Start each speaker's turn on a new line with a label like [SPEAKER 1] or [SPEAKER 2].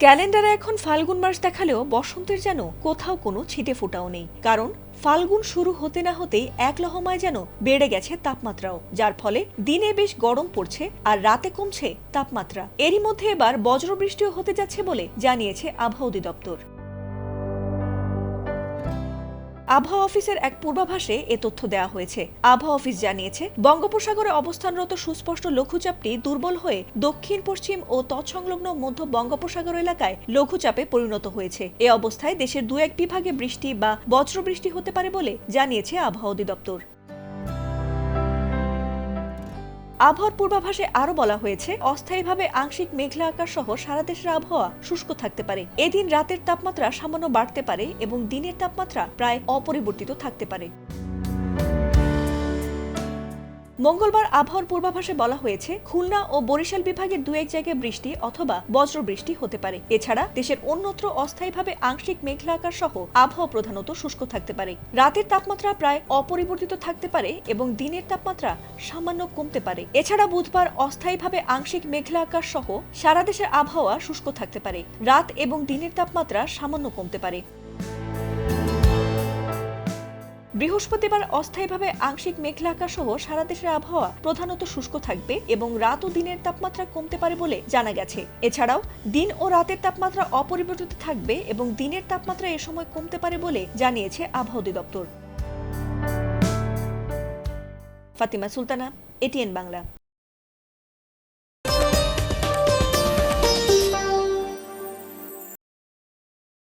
[SPEAKER 1] ক্যালেন্ডারে এখন ফাল্গুন মাস দেখালেও বসন্তের যেন কোথাও কোনো ছিটে ফোঁটাও নেই। কারণ ফাল্গুন শুরু হতে না হতেই এক লহমায় যেন বেড়ে গেছে তাপমাত্রাও, যার ফলে দিনে বেশ গরম পড়ছে আর রাতে কমছে তাপমাত্রা। এরই মধ্যে এবার বজ্রবৃষ্টিও হতে যাচ্ছে বলে জানিয়েছে আবহাওয়া অধিদপ্তর। আবহাওয়া অফিসের এক পূর্বাভাসে এ তথ্য দেওয়া হয়েছে। আবহাওয়া অফিস জানিয়েছে, বঙ্গোপসাগরে অবস্থানরত সুস্পষ্ট লঘুচাপটি দুর্বল হয়ে দক্ষিণ পশ্চিম ও তৎসংলগ্ন মধ্য বঙ্গোপসাগর এলাকায় লঘুচাপে পরিণত হয়েছে। এ অবস্থায় দেশের দু এক বিভাগে বৃষ্টি বা বজ্রবৃষ্টি হতে পারে বলে জানিয়েছে আবহাওয়া অধিদপ্তর। আবহাওয়ার পূর্বাভাসে আরো বলা হয়েছে, অস্থায়ীভাবে আংশিক মেঘলা আকাশ সহ সারা দেশের আবহাওয়া শুষ্ক থাকতে পারে। এদিন রাতের তাপমাত্রা সামান্য বাড়তে পারে এবং দিনের তাপমাত্রা প্রায় অপরিবর্তিত থাকতে পারে। মঙ্গলবার আবহাওয়ার পূর্বাভাসে বলা হয়েছে, খুলনা ও বরিশাল বিভাগের দু এক জায়গায় বৃষ্টি অথবা বজ্রবৃষ্টি হতে পারে। এছাড়া দেশের অন্যত্র অস্থায়ীভাবে আংশিক মেঘলা আকাশ সহ আবহাওয়া প্রধানত শুষ্ক থাকতে পারে। রাতের তাপমাত্রা প্রায় অপরিবর্তিত থাকতে পারে এবং দিনের তাপমাত্রা সামান্য কমতে পারে। এছাড়া বুধবার অস্থায়ীভাবে আংশিক মেঘলা আকাশ সহ সারা দেশের আবহাওয়া শুষ্ক থাকতে পারে। রাত এবং দিনের তাপমাত্রা সামান্য কমতে পারে। বৃহস্পতিবার অস্থায়ীভাবে আংশিক মেঘলা আকাশ সহ সারা দেশের আবহাওয়া প্রধানত শুষ্ক থাকবে এবং রাত ও দিনের তাপমাত্রা কমতে পারে বলে জানা গেছে। এছাড়াও দিন ও রাতের তাপমাত্রা অপরিবর্তিত থাকবে এবং দিনের তাপমাত্রা এ সময় কমতে পারে বলে জানিয়েছে আবহাওয়া অধিদপ্তর। ফাতিমা সুলতানা, এটিএন বাংলা।